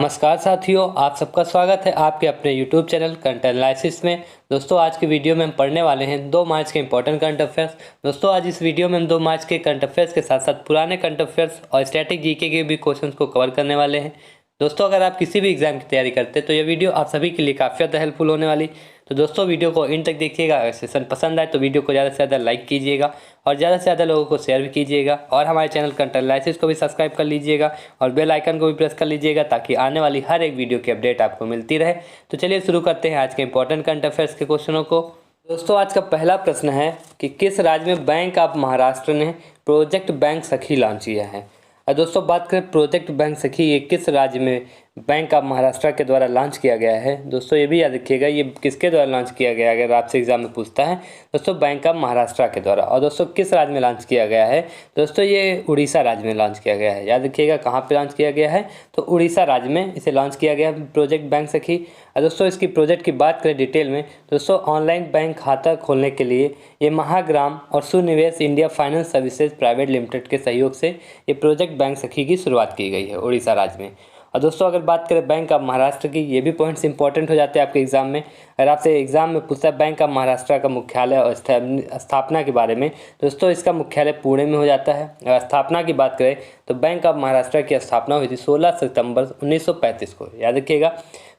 नमस्कार साथियों, आप सबका स्वागत है आपके अपने YouTube चैनल करंट एनालिसिस में। दोस्तों आज की वीडियो में हम पढ़ने वाले हैं 2 मार्च के इंपॉर्टेंट करंट अफेयर्स। दोस्तों आज इस वीडियो में हम 2 मार्च के करंट अफेयर्स के साथ साथ पुराने करंट अफेयर्स और स्टैटिक जीके के भी क्वेश्चंस को कवर करने वाले हैं। दोस्तों अगर आप किसी भी एग्जाम की तैयारी करते हैं तो ये वीडियो आप सभी के लिए काफ़ी ज़्यादा हेल्पफुल होने वाली। तो दोस्तों वीडियो को इन तक देखिएगा। अगर सेशन पसंद आए तो वीडियो को ज़्यादा से ज़्यादा लाइक कीजिएगा और ज़्यादा से ज़्यादा लोगों को शेयर भी कीजिएगा और हमारे चैनल करंट एनालिसिस को भी सब्सक्राइब कर लीजिएगा और बेल आइकन को भी प्रेस कर लीजिएगा ताकि आने वाली हर एक वीडियो की अपडेट आपको मिलती रहे। तो चलिए शुरू करते हैं आज के इंपॉर्टेंट करंट अफेयर्स के क्वेश्चनों को। दोस्तों आज का पहला प्रश्न है कि किस राज्य में बैंक ऑफ महाराष्ट्र ने प्रोजेक्ट बैंक सखी लॉन्च किया है। दोस्तों बात करें प्रोजेक्ट बैंक सखी ये किस राज्य में बैंक ऑफ महाराष्ट्र के द्वारा लॉन्च किया गया है। दोस्तों ये भी याद रखिएगा ये किसके द्वारा लॉन्च किया गया है, अगर आपसे एग्जाम में पूछता है दोस्तों बैंक ऑफ महाराष्ट्र के द्वारा। और दोस्तों किस राज्य में लॉन्च किया गया है, दोस्तों ये उड़ीसा राज्य में लॉन्च किया गया है। याद रखिएगा कहाँ पे लॉन्च किया गया है, तो उड़ीसा राज्य में इसे लॉन्च किया गया है प्रोजेक्ट बैंक सखी। और दोस्तों इसकी प्रोजेक्ट की बात करें डिटेल में, दोस्तों ऑनलाइन बैंक खाता खोलने के लिए ये महाग्राम और Suniwesh India finance services private limited के सहयोग से ये प्रोजेक्ट बैंक सखी की शुरुआत की गई है उड़ीसा राज्य में। और दोस्तों अगर बात करें बैंक ऑफ महाराष्ट्र की, ये भी पॉइंट्स इंपॉर्टेंट हो जाते हैं आपके एग्जाम में। अगर आपसे एग्जाम में पूछता है बैंक ऑफ महाराष्ट्र का मुख्यालय और स्थापना के बारे में, दोस्तों इसका मुख्यालय पुणे में हो जाता है। अगर स्थापना की बात करें तो बैंक ऑफ महाराष्ट्र की स्थापना हुई थी 16 सितंबर 1935 को। याद रखिएगा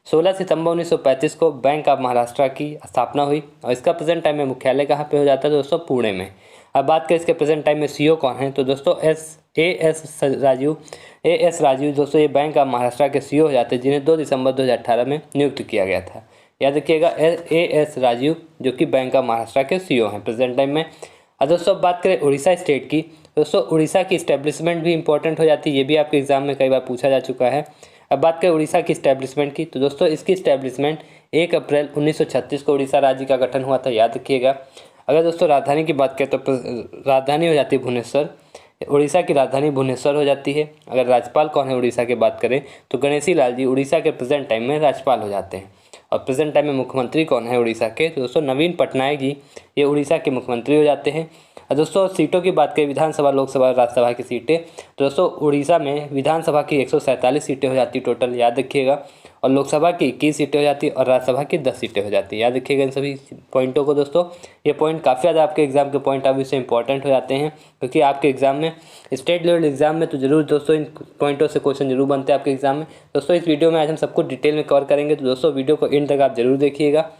16 सितंबर 1935 को बैंक ऑफ महाराष्ट्र की स्थापना हुई और इसका प्रेजेंट टाइम में मुख्यालय कहाँ पे हो जाता है दोस्तों, पुणे में। अब बात करें इसके प्रेजेंट टाइम में सीईओ कौन है, तो दोस्तों ए एस राजीव दोस्तों ये बैंक ऑफ महाराष्ट्र के सीईओ हो जाते हैं जिन्हें 2 दिसंबर 2018 में नियुक्त किया गया था। याद रखिएगा ए एस राजीव जो कि बैंक ऑफ महाराष्ट्र के सीईओ हैं प्रेजेंट टाइम में। और दोस्तों बात करें उड़ीसा स्टेट की, दोस्तों उड़ीसा की इस्टेब्लिशमेंट भी इंपॉर्टेंट हो जाती है, ये भी आपके एग्जाम में कई बार पूछा जा चुका है। अब बात करें उड़ीसा की इस्टेब्लिशमेंट की, तो दोस्तों इसकी इस्टेब्लिशमेंट 1 अप्रैल 1936 को उड़ीसा राज्य का गठन हुआ था। याद रखिएगा। अगर दोस्तों राजधानी की बात करें तो राजधानी हो जाती है भुवनेश्वर, उड़ीसा की राजधानी भुवनेश्वर हो जाती है। अगर राज्यपाल कौन है उड़ीसा की बात करें तो गणेशी लाल जी उड़ीसा के प्रेजेंट टाइम में राज्यपाल हो जाते हैं। और प्रेजेंट टाइम में मुख्यमंत्री कौन है उड़ीसा के, तो दोस्तों नवीन पटनायक जी ये उड़ीसा के मुख्यमंत्री हो जाते हैं। और दोस्तों सीटों की बात करें विधानसभा लोकसभा राज्यसभा की सीटें, तो दोस्तों उड़ीसा में विधानसभा की 147 सीटें हो जाती टोटल, याद रखिएगा। और लोकसभा की 21 सीटें हो जाती और राज्यसभा की 10 सीटें हो जाती है। याद रखिएगा इन सभी पॉइंटों को दोस्तों। ये पॉइंट काफ़ी ज़्यादा आपके एग्जाम के पॉइंट ऑफ व्यू से इंपॉर्टेंट हो जाते हैं क्योंकि आपके एग्जाम में स्टेट लेवल एग्जाम में तो जरूर दोस्तों इन पॉइंटों से क्वेश्चन जरूर बनते हैं आपके एग्जाम में। दोस्तों इस वीडियो में आज हम सबको डिटेल में कवर करेंगे, तो दोस्तों वीडियो को इन तक आप जरूर देखिएगा।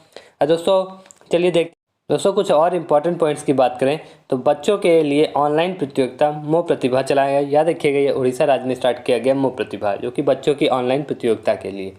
दोस्तों चलिए देखते दोस्तों कुछ और इम्पॉर्टेंट पॉइंट्स की बात करें तो बच्चों के लिए ऑनलाइन प्रतियोगिता मोह प्रतिभा चलाया गया। याद रखिएगा ये उड़ीसा राज्य में स्टार्ट किया गया मोह प्रतिभा, जो कि बच्चों की ऑनलाइन प्रतियोगिता के लिए।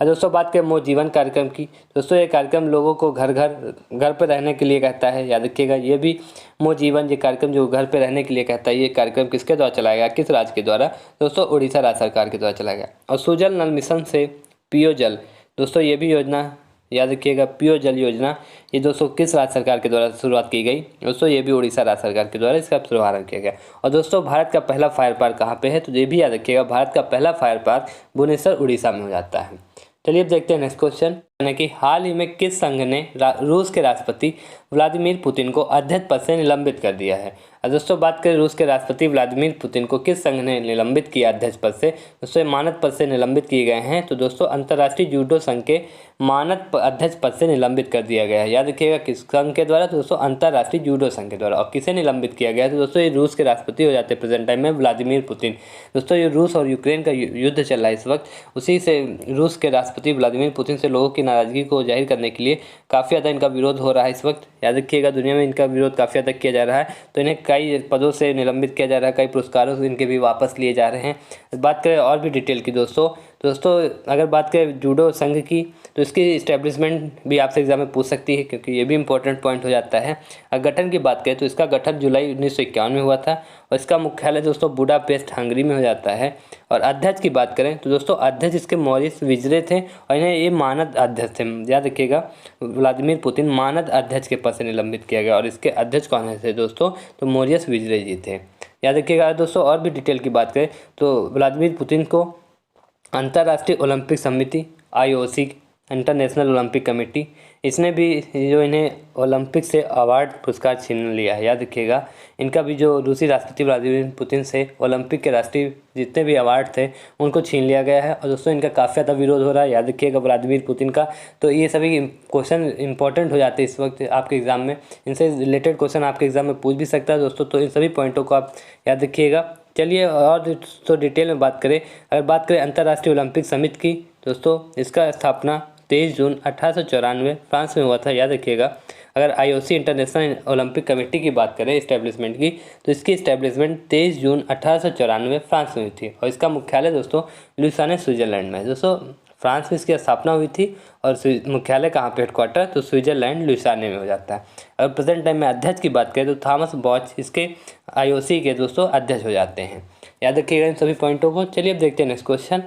और दोस्तों बात करें मोह जीवन कार्यक्रम की, दोस्तों ये कार्यक्रम लोगों को घर पर रहने के लिए कहता है। याद रखिएगा ये भी मोह जीवन ये कार्यक्रम जो घर पर रहने के लिए कहता है, ये कार्यक्रम किसके द्वारा चलाया गया, किस राज्य के द्वारा, दोस्तों उड़ीसा राज्य सरकार के द्वारा चलाया गया। और सुजल नल मिशन से पियो जल, दोस्तों ये भी योजना याद रखिएगा पियो जल योजना ये दोस्तों किस राज्य सरकार के द्वारा शुरुआत की गई, दोस्तों ये भी उड़ीसा राज्य सरकार के द्वारा इसका शुभारंभ किया गया। और दोस्तों भारत का पहला फायर पार्क कहाँ पे है, तो ये भी याद रखिएगा भारत का पहला फायर पार्क भुवनेश्वर उड़ीसा में हो जाता है। चलिए अब देखते हैं नेक्स्ट क्वेश्चन, यानी कि हाल ही में किस संघ ने रूस के राष्ट्रपति व्लादिमीर पुतिन को अध्यक्ष पद से निलंबित कर दिया है। दोस्तों बात करें रूस के राष्ट्रपति व्लादिमीर पुतिन को किस संघ ने निलंबित किया अध्यक्ष पद से, दोस्तों मानद पद से निलंबित किए गए हैं। तो दोस्तों अंतर्राष्ट्रीय जूडो संघ के मानद अध्यक्ष पद से निलंबित कर दिया गया है। याद रखिएगा किस संघ के द्वारा, तो दोस्तों अंतर्राष्ट्रीय जूडो संघ के द्वारा। और किसे निलंबित किया गया है, तो दोस्तों ये रूस के राष्ट्रपति हो जाते हैं प्रेजेंट टाइम में व्लादिमीर पुतिन। दोस्तों ये रूस और यूक्रेन का युद्ध चल रहा है इस वक्त, उसी से रूस के राष्ट्रपति व्लादिमीर पुतिन से लोगों की नाराजगी को जाहिर करने के लिए काफ़ी ज़्यादा इनका विरोध हो रहा है इस वक्त। याद रखिएगा दुनिया में इनका विरोध काफ़ी ज़्यादा किया जा रहा है, तो इन्हें कई पदों से निलंबित किया जा रहा है, कई पुरस्कारों से इनके भी वापस लिए जा रहे हैं। बात करें और भी डिटेल की दोस्तों अगर बात करें जूडो संघ की तो इसकी इस्टेब्लिशमेंट भी आपसे एग्जाम में पूछ सकती है क्योंकि ये भी इंपॉर्टेंट पॉइंट हो जाता है। अगर गठन की बात करें तो इसका गठन जुलाई 1951 में हुआ था और इसका मुख्यालय दोस्तों बुडापेस्ट हंगरी में हो जाता है। और अध्यक्ष की बात करें तो दोस्तों अध्यक्ष इसके मॉरिस विजरे थे और इन्हें ये मानद अध्यक्ष थे। याद रखिएगा व्लादिमीर पुतिन मानद अध्यक्ष के पद से निलंबित किया गया और इसके अध्यक्ष कौन थे दोस्तों, तो मॉरिस विजरे जी थे। याद रखिएगा दोस्तों और भी डिटेल की बात करें तो व्लादिमीर पुतिन को अंतर्राष्ट्रीय ओलंपिक समिति IOC इंटरनेशनल ओलंपिक कमेटी इसने भी जो इन्हें ओलंपिक से अवार्ड पुरस्कार छीन लिया है, याद रखिएगा। इनका भी जो रूसी राष्ट्रपति व्लादिमीर पुतिन से ओलंपिक के राष्ट्रीय जितने भी अवार्ड थे उनको छीन लिया गया है। और दोस्तों इनका काफ़ी ज़्यादा विरोध हो रहा है, याद रखिएगा, व्लादिमीर पुतिन का। तो ये सभी क्वेश्चन इंपॉर्टेंट हो जाते हैं इस वक्त आपके एग्ज़ाम में, इनसे रिलेटेड क्वेश्चन आपके एग्ज़ाम में पूछ भी सकता है दोस्तों। तो इन सभी पॉइंटों को आप याद रखिएगा। चलिए और तो डिटेल में बात करें, अगर बात करें अंतर्राष्ट्रीय ओलंपिक समिति की दोस्तों, इसका स्थापना 23 जून 1894 फ्रांस में हुआ था, याद रखिएगा। अगर IOC इंटरनेशनल ओलंपिक कमेटी की बात करें इस्टेब्लिशमेंट की, तो इसकी इस्टेब्लिशमेंट 23 जून 1894 फ्रांस में हुई थी। और इसका मुख्यालय दोस्तों लुसाने स्विट्ज़रलैंड में है। दोस्तों फ्रांस में इसकी स्थापना हुई थी और मुख्यालय कहाँ पे, हेडक्वार्टर, तो स्विट्ज़रलैंड लुसाने में हो जाता है। अगर प्रेजेंट टाइम में अध्यक्ष की बात करें तो थॉमस बॉच इसके IOC के दोस्तों अध्यक्ष हो जाते हैं, याद रखिएगा इन सभी पॉइंटों को। चलिए अब देखते हैं नेक्स्ट क्वेश्चन।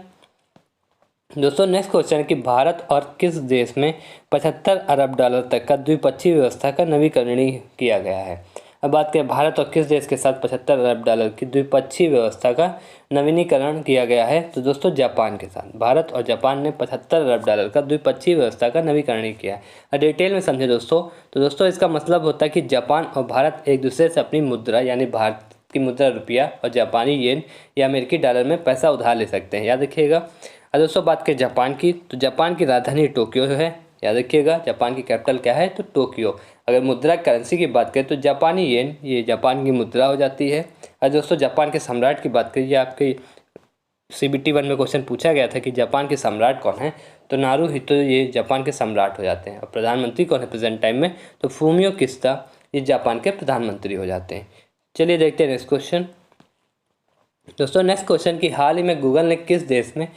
दोस्तों नेक्स्ट क्वेश्चन है कि भारत और किस देश में 75 अरब डॉलर तक का द्विपक्षीय व्यवस्था का नवीकरण किया गया है। अब बात करें भारत और किस देश के साथ 75 अरब डॉलर की द्विपक्षीय व्यवस्था का नवीनीकरण किया गया है, तो दोस्तों जापान के साथ। भारत और जापान ने 75 अरब डॉलर का द्विपक्षीय व्यवस्था का नवीकरण किया है। डिटेल में समझे दोस्तों, तो दोस्तों इसका मतलब होता है कि जापान और भारत एक दूसरे से अपनी मुद्रा यानी भारत की मुद्रा रुपया और जापानी येन या अमेरिकी डॉलर में पैसा उधार ले सकते हैं, याद रखिएगा। और दोस्तों बात करें जापान की, तो जापान की राजधानी टोक्यो है, याद रखिएगा। जापान की कैपिटल क्या है, तो टोक्यो। अगर मुद्रा करेंसी की बात करें तो जापानी येन ये जापान की मुद्रा हो जाती है। और दोस्तों जापान के सम्राट की बात करिए, आपके CBT 1 में क्वेश्चन पूछा गया था कि जापान के सम्राट कौन है, तो नारुहितो ये जापान के सम्राट हो जाते हैं। और प्रधानमंत्री कौन है प्रेजेंट टाइम में, तो फूमियो किस्ता ये जापान के प्रधानमंत्री हो जाते हैं। चलिए देखते हैं नेक्स्ट क्वेश्चन। दोस्तों नेक्स्ट क्वेश्चन की हाल ही में गूगल ने किस देश में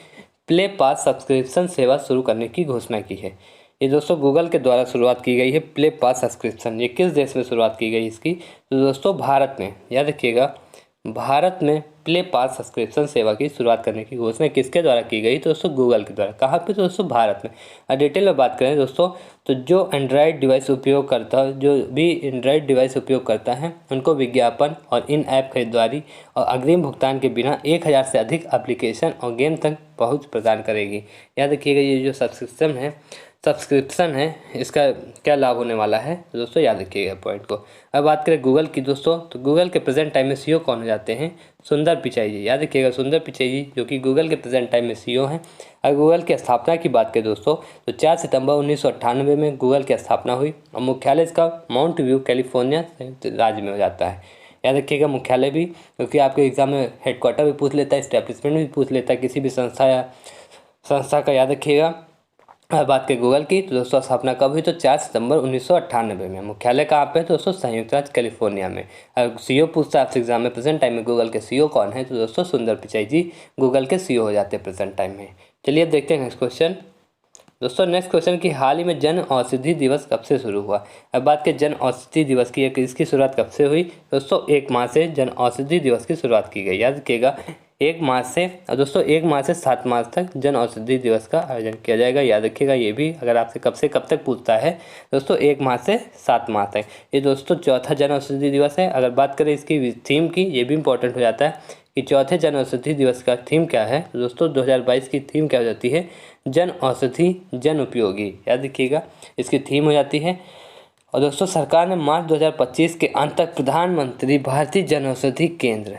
प्ले पास सब्सक्रिप्शन सेवा शुरू करने की घोषणा की है। ये दोस्तों गूगल के द्वारा शुरुआत की गई है प्ले पास सब्सक्रिप्शन। ये किस देश में शुरुआत की गई इसकी, तो दोस्तों भारत में, याद रखिएगा। भारत में प्ले पास सब्सक्रिप्शन सेवा की शुरुआत करने की घोषणा किसके द्वारा की गई, तो दोस्तों गूगल के द्वारा। कहाँ पे, तो दोस्तों भारत में। और डिटेल में बात करें दोस्तों, तो जो एंड्रॉयड डिवाइस उपयोग करता जो भी एंड्रॉयड डिवाइस उपयोग करता है उनको विज्ञापन और इन ऐप खरीदारी और अग्रिम भुगतान के बिना 1000 से अधिक एप्लीकेशन और गेम तक पहुँच प्रदान करेगी। याद रखिएगा ये जो सब्सक्रिप्शन है इसका क्या लाभ होने वाला है, तो दोस्तों याद रखिएगा पॉइंट को। अब बात करें गूगल की दोस्तों, तो गूगल के प्रेजेंट टाइम में CEO कौन हो जाते हैं, सुंदर पिचाई जी, याद रखिएगा सुंदर पिचाई जी जो कि गूगल के प्रेजेंट टाइम में CEO हैं। अगर गूगल की स्थापना की बात करें दोस्तों, तो 4 सितंबर 1998 में गूगल की स्थापना हुई और मुख्यालय इसका माउंट व्यू कैलिफोर्निया राज्य में हो जाता है, याद रखिएगा मुख्यालय भी, क्योंकि आपके एग्जाम में हेडक्वार्टर भी पूछ लेता है, स्टैब्लिशमेंट भी पूछ लेता है किसी भी संस्था का, याद रखिएगा। बात करें गूगल की, तो दोस्तों स्थापना कब हुई, तो 4 सितंबर 1998 में। मुख्यालय कहाँ पे, तो दोस्तों संयुक्त राज्य कैलिफोर्निया में। अगर CEO पूछता है आपसे एग्जाम में प्रेजेंट टाइम में गूगल के CEO कौन है, तो दोस्तों सुंदर पिचाई जी गूगल के CEO हो जाते हैं प्रेजेंट टाइम में। चलिए अब देखते हैं नेक्स्ट क्वेश्चन। दोस्तों नेक्स्ट क्वेश्चन की हाल ही में जन औषधि दिवस कब से शुरू हुआ। अब बात करें जन औषधि दिवस की, इसकी शुरुआत कब से हुई, दोस्तों 1 मार्च से जन औषधि दिवस की शुरुआत की गई, याद रखिएगा 1 मार्च से। और दोस्तों 1 मार्च से 7 मार्च तक जन औषधि दिवस का आयोजन किया जाएगा, याद रखिएगा। ये भी अगर आपसे कब तक पूछता है दोस्तों 1 मार्च से 7 मार्च तक। ये दोस्तों चौथा जन औषधि दिवस है। अगर बात करें इसकी थीम की, ये भी इंपॉर्टेंट हो जाता है कि चौथे जन औषधि दिवस का थीम क्या है, तो दोस्तों 2022 की थीम क्या हो जाती है, जन औषधि जन उपयोगी, याद रखिएगा इसकी थीम हो जाती है। और दोस्तों सरकार ने मार्च 2025 के अंत तक प्रधानमंत्री भारतीय जन औषधि केंद्र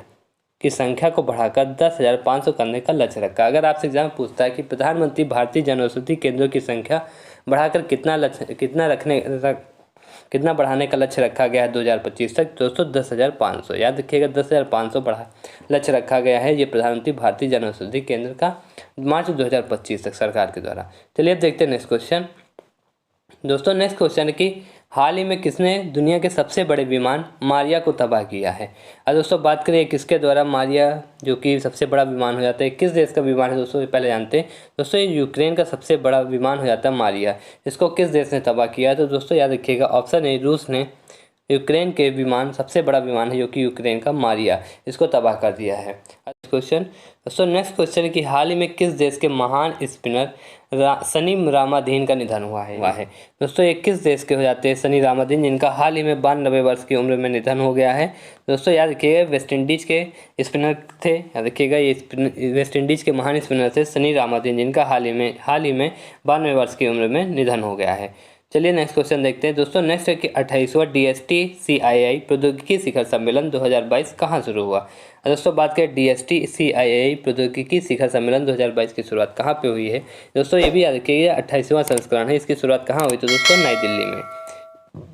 की संख्या को बढ़ाकर 10,500 करने का लक्ष्य रखा। अगर आपसे एग्जाम पूछता है कि प्रधानमंत्री भारतीय जन औषधि केंद्रों की संख्या बढ़ाकर कितना बढ़ाने का लक्ष्य रखा गया है 2025 तक, दोस्तों 10,500, याद रखिएगा 10,500 लक्ष्य रखा गया है ये प्रधानमंत्री भारतीय जन औषधि केंद्र का मार्च 2025 तक सरकार के द्वारा। चलिए अब देखते हैं नेक्स्ट क्वेश्चन। दोस्तों नेक्स्ट क्वेश्चन की हाल ही में किसने दुनिया के सबसे बड़े विमान मारिया को तबाह किया है। और दोस्तों बात करें किसके द्वारा, मारिया जो कि सबसे बड़ा विमान हो जाता है, किस देश का विमान है दोस्तों पहले जानते हैं। दोस्तों ये यूक्रेन का सबसे बड़ा विमान हो जाता है मारिया। इसको किस देश ने तबाह किया है, तो दोस्तों याद रखिएगा ऑप्शन ए रूस ने यूक्रेन के विमान सबसे बड़ा विमान है जो कि यूक्रेन का मारिया, इसको तबाह कर दिया है। क्वेश्चन दोस्तों नेक्स्ट क्वेश्चन की हाल ही में किस देश के महान स्पिनर सनी रामाधीन का निधन हुआ है। दोस्तों ये किस देश के हो जाते हैं, सनी रामाधीन, जिनका हाल ही में 92 वर्ष की उम्र में निधन हो गया है। दोस्तों याद रखिएगा वेस्ट इंडीज के स्पिनर थे, याद रखिएगा ये वेस्ट इंडीज के महान स्पिनर थे सनी रामाधीन, जिनका हाल ही में 92 वर्ष की उम्र में निधन हो गया है। चलिए नेक्स्ट क्वेश्चन देखते हैं दोस्तों। नेक्स्ट है कि 28वां DST CII प्रौद्योगिकी शिखर सम्मेलन 2022 कहाँ शुरू हुआ। दोस्तों बात करें DST CII प्रौद्योगिकी शिखर सम्मेलन 2022 की शुरुआत कहाँ पे हुई है दोस्तों, ये भी याद रखिएगा 28वां संस्करण है, इसकी शुरुआत कहाँ हुई तो दोस्तों नई दिल्ली में।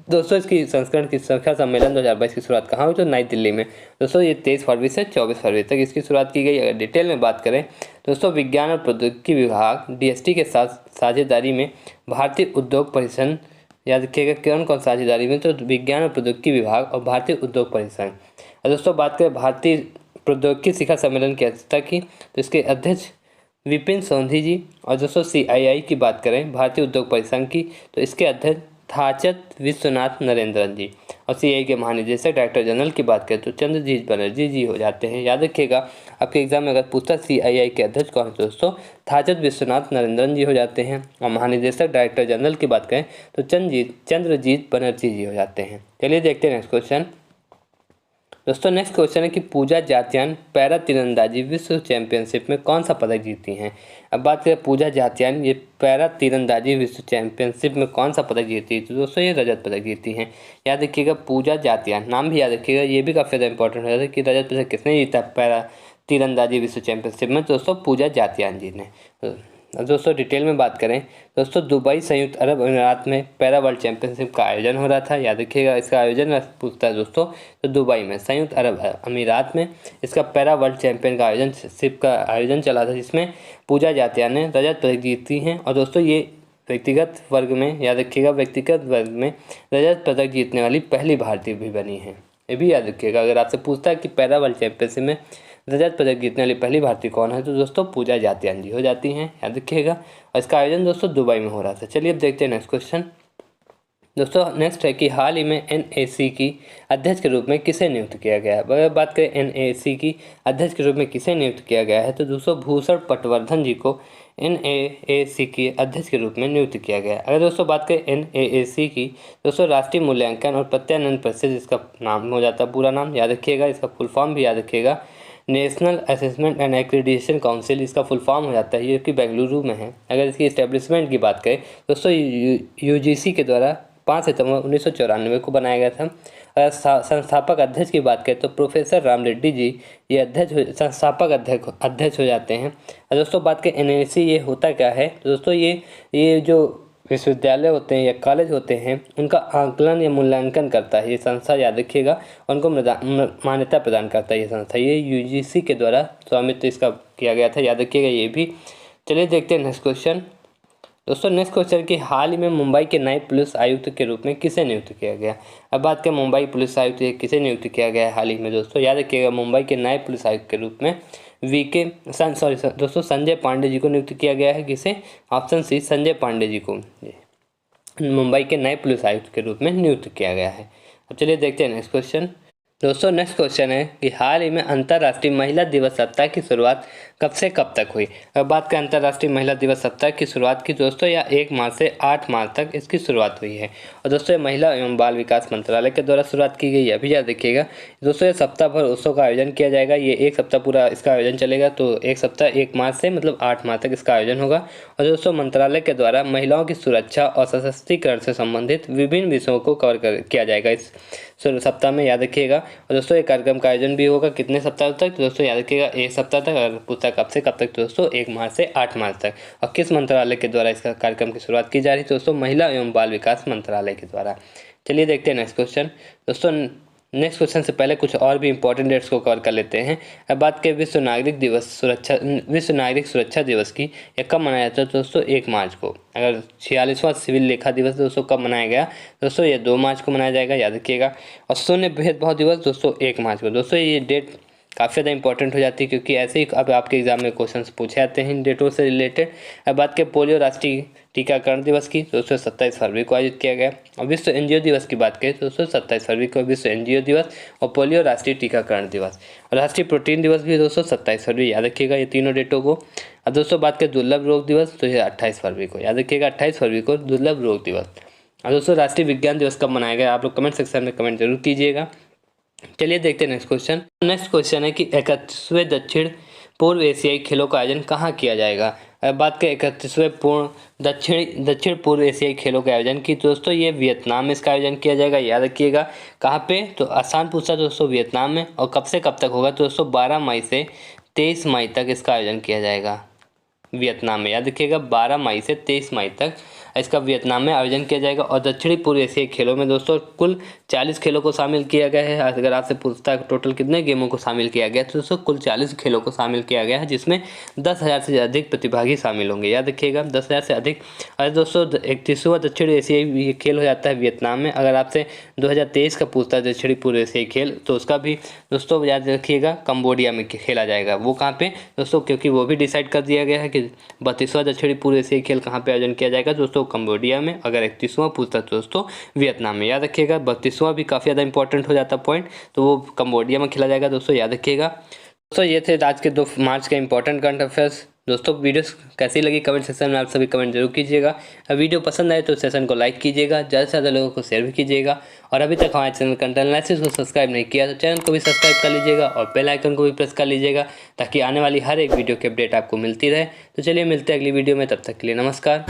दोस्तों इसकी संस्करण की शिखर सम्मेलन 2022 की शुरुआत कहाँ हुई तो नई दिल्ली में। दोस्तों ये 23 फरवरी से 24 फरवरी तक इसकी शुरुआत की गई। अगर डिटेल में बात करें दोस्तों, विज्ञान और प्रौद्योगिकी विभाग DST के साथ साझेदारी में भारतीय उद्योग परिसंघ, याद रखिएगा कौन कौन साझेदारी में तो विज्ञान और प्रौद्योगिकी विभाग और भारतीय उद्योग परिसंघ। दोस्तों बात करें भारतीय प्रौद्योगिकी शिखर सम्मेलन की अध्यक्षता की तो इसके अध्यक्ष विपिन सोंधी जी, और दोस्तों CII की बात करें भारतीय उद्योग परिसंघ की तो इसके अध्यक्ष थाचत विश्वनाथ नरेंद्रन जी, और CII के महानिदेशक डायरेक्टर जनरल की बात करें तो चंद्रजीत बनर्जी जी हो जाते हैं। याद रखिएगा आपके एग्जाम में अगर पूछता CII के अध्यक्ष कौन है तो दोस्तों थाचत विश्वनाथ नरेंद्रन जी हो जाते हैं, और महानिदेशक डायरेक्टर जनरल की बात करें तो चंद्रजीत बनर्जी जी हो जाते हैं। चलिए देखते हैं नेक्स्ट क्वेश्चन दोस्तों। नेक्स्ट क्वेश्चन है कि पूजा जात्यान पैरा तीरंदाजी विश्व चैंपियनशिप में कौन सा पदक जीती हैं। अब बात करें पूजा जात्यान ये पैरा तीरंदाजी विश्व चैंपियनशिप में कौन सा पदक जीती है तो दोस्तों ये रजत पदक जीती हैं। याद रखिएगा पूजा जात्यान, नाम भी याद रखिएगा, ये भी काफ़ी ज़्यादा इंपॉर्टेंट है कि रजत पदक किसने जीता पैरा तीरंदाजी विश्व चैंपियनशिप में दोस्तों पूजा जात्यान जी ने। दोस्तों डिटेल में बात करें दोस्तों, दुबई संयुक्त अरब अमीरात में पैरा वर्ल्ड चैंपियनशिप का आयोजन हो रहा था। याद रखिएगा इसका आयोजन पूछता है दोस्तों तो दुबई में संयुक्त अरब अमीरात में इसका पैरा वर्ल्ड चैंपियन का आयोजन चला था, जिसमें पूजा जात्यान ने रजत पदक जीती हैं। और दोस्तों ये व्यक्तिगत वर्ग में, याद रखिएगा व्यक्तिगत वर्ग में रजत पदक जीतने वाली पहली भारतीय भी बनी है। ये भी याद रखिएगा अगर आपसे पूछता है कि पैरा वर्ल्ड चैंपियनशिप में रजत पदक जीतने वाली पहली भारतीय कौन है तो दोस्तों पूजा जात्यान जी हो जाती हैं। याद रखिएगा और इसका आयोजन दोस्तों दुबई में हो रहा था। चलिए अब देखते हैं नेक्स्ट क्वेश्चन दोस्तों। नेक्स्ट है कि हाल ही में NAC की अध्यक्ष के रूप में किसे नियुक्त किया गया है। अगर बात करें NAC की अध्यक्ष के रूप में किसे नियुक्त किया गया है तो दोस्तों भूषण पटवर्धन जी को NAAC के अध्यक्ष के रूप में नियुक्त किया गया है। अगर दोस्तों बात करें NAAC की दोस्तों राष्ट्रीय मूल्यांकन और प्रत्यानयन परिषद इसका नाम हो जाता है, पूरा नाम याद रखिएगा, इसका फुल फॉर्म भी याद रखिएगा, national assessment and accreditation council इसका फुल फॉर्म हो जाता है, ये कि बेंगलुरु में है। अगर इसकी इस्टेब्लिशमेंट की बात करें दोस्तों UGC के द्वारा 5 सितंबर 1994 को बनाया गया था। अगर संस्थापक अध्यक्ष की बात करें तो प्रोफेसर राम रेड्डी जी ये संस्थापक अध्यक्ष हो जाते हैं। और दोस्तों बात करें NAC ये होता क्या है तो दोस्तों ये जो विश्वविद्यालय होते हैं या कॉलेज होते हैं उनका आकलन या मूल्यांकन करता है ये संस्था, याद रखिएगा, उनको मान्यता प्रदान करता है ये संस्था। ये UGC के द्वारा स्वामित्व इसका किया गया था, याद रखिएगा ये भी। चलिए देखते हैं नेक्स्ट क्वेश्चन दोस्तों। नेक्स्ट क्वेश्चन की हाल ही में मुंबई के नए पुलिस आयुक्त के रूप में किसे नियुक्त किया गया। अब बात करें मुंबई पुलिस आयुक्त किसे नियुक्त किया गया है हाल ही में दोस्तों, याद रखिएगा मुंबई के नए पुलिस आयुक्त के रूप में दोस्तों संजय पांडे जी को नियुक्त किया गया है। किसे, ऑप्शन सी संजय पांडे जी को मुंबई के नए पुलिस आयुक्त के रूप में नियुक्त किया गया है। अब चलिए देखते हैं नेक्स्ट क्वेश्चन दोस्तों। नेक्स्ट क्वेश्चन है कि हाल ही में अंतर्राष्ट्रीय महिला दिवस सप्ताह की शुरुआत कब से कब तक हुई। अब बात करें अंतर्राष्ट्रीय महिला दिवस सप्ताह की शुरुआत की दोस्तों या 1 मार्च से 8 मार्च तक इसकी शुरुआत हुई है। और दोस्तों ये महिला एवं बाल विकास मंत्रालय के द्वारा शुरुआत की गई है। अभी याद रखिएगा दोस्तों ये सप्ताह भर उत्सव का आयोजन किया जाएगा, ये 1 सप्ताह पूरा इसका आयोजन चलेगा, तो 1 सप्ताह 1 मार्च से मतलब 8 मार्च तक इसका आयोजन होगा। और दोस्तों मंत्रालय के द्वारा महिलाओं की सुरक्षा और सशक्तिकरण से संबंधित विभिन्न विषयों को कवर किया जाएगा इस सप्ताह में, याद रखिएगा। और दोस्तों ये कार्यक्रम का आयोजन भी होगा कितने सप्ताह तक तो दोस्तों याद रखिएगा 1 सप्ताह तक, और पूछता कब से कब तक दोस्तों 1 मार्च से 8 मार्च तक। और किस मंत्रालय के द्वारा इसका कार्यक्रम की शुरुआत की जा रही है दोस्तों, महिला एवं बाल विकास मंत्रालय के द्वारा। चलिए देखते हैं नेक्स्ट क्वेश्चन दोस्तों। नेक्स्ट क्वेश्चन से पहले कुछ और भी इंपॉर्टेंट डेट्स को कवर कर लेते हैं। अब बात करें विश्व नागरिक सुरक्षा दिवस की, यह कब मनाया जाता है दोस्तों 1 मार्च को। अगर 46वां सिविल लेखा दिवस दोस्तों कब मनाया गया दोस्तों, ये 2 मार्च को मनाया जाएगा, याद रखिएगा। और शून्य भेदभाव दिवस दोस्तों 1 मार्च को। दोस्तों ये डेट काफ़ी ज़्यादा इंपॉर्टेंट हो जाती है क्योंकि ऐसे ही अब आपके एग्जाम में क्वेश्चन पूछे जाते हैं इन डेटों से रिलेटेड। अब बात करें पोलियो राष्ट्रीय टीकाकरण दिवस की दोस्तों 27 फरवरी को आयोजित किया गया। और विश्व एनजीओ दिवस की बात करें तो दोस्तों 27 फरवरी को विश्व एनजीओ दिवस और पोलियो राष्ट्रीय टीकाकरण दिवस। और राष्ट्रीय प्रोटीन दिवस भी दोस्तों 27 फरवरी, याद रखिएगा ये तीनों डेटों को। अब दोस्तों बात करें दुर्लभ रोग दिवस तो ये 28 फरवरी को, याद रखिएगा 28 फरवरी को दुर्लभ रोग दिवस। और दोस्तों राष्ट्रीय विज्ञान दिवस कब मनाया गया आप लोग कमेंट सेक्शन में कमेंट जरूर कीजिएगा। चलिए देखते हैं नेक्स्ट क्वेश्चन। नेक्स्ट क्वेश्चन है कि 31वें दक्षिण पूर्व एशियाई खेलों का आयोजन कहाँ किया जाएगा। बात करें 31वें पूर्ण दक्षिण पूर्व एशियाई खेलों के आयोजन की, तो दोस्तों ये वियतनाम में इसका आयोजन किया जाएगा। याद रखिएगा कहाँ पे, तो आसान पूछा दोस्तों वियतनाम में। और कब से कब तक होगा, तो दोस्तों 12 मई से 23 मई तक इसका आयोजन किया जाएगा वियतनाम में। याद रखिएगा 12 मई से 23 मई तक इसका वियतनाम में आयोजन किया जाएगा। और दक्षिणी पूर्व एशियाई खेलों में दोस्तों कुल 40 खेलों को शामिल किया गया है। अगर आपसे पूछता है टोटल कितने गेमों को शामिल किया गया, तो दोस्तों कुल 40 खेलों को शामिल किया गया है, जिसमें 10,000 से अधिक प्रतिभागी शामिल होंगे। याद रखिएगा 10,000 से अधिक। और दोस्तों 31वां दक्षिण एशियाई खेल हो जाता है वियतनाम में। अगर आपसे 2023 का पूछता है दक्षिणी पूर्व एशियाई खेल, तो उसका भी दोस्तों याद रखिएगा कंबोडिया में खेला जाएगा। वो कहाँ पे दोस्तों, क्योंकि वो भी डिसाइड कर दिया गया है कि 32वां दक्षिणी पूर्व एशियाई खेल कहाँ पे आयोजन किया जाएगा, दोस्तों कंबोडिया में। अगर 31वां पूछता है दोस्तों वियतनाम में। याद रखिएगा 32वां भी काफ़ी ज़्यादा इंपॉर्टेंट हो जाता पॉइंट, तो वो कंबोडिया में खेला जाएगा दोस्तों, याद रखिएगा। दोस्तों ये थे आज के 2 मार्च के इंपॉर्टेंट करंट अफेयर्स। दोस्तों वीडियो कैसी लगी कमेंट सेक्शन में आप सभी कमेंट जरूर कीजिएगा। वीडियो पसंद आए तो सेशन को लाइक कीजिएगा, ज़्यादा से ज़्यादा लोगों को शेयर भी कीजिएगा। और अभी तक हमारे चैनल कंटेंट एनालिसिस को सब्सक्राइब नहीं किया तो चैनल को भी सब्सक्राइब कर लीजिएगा और बेल आइकन को भी प्रेस कर लीजिएगा, ताकि आने वाली हर एक वीडियो की अपडेट आपको मिलती रहे। तो चलिए मिलते हैं अगली वीडियो में, तब तक के लिए नमस्कार।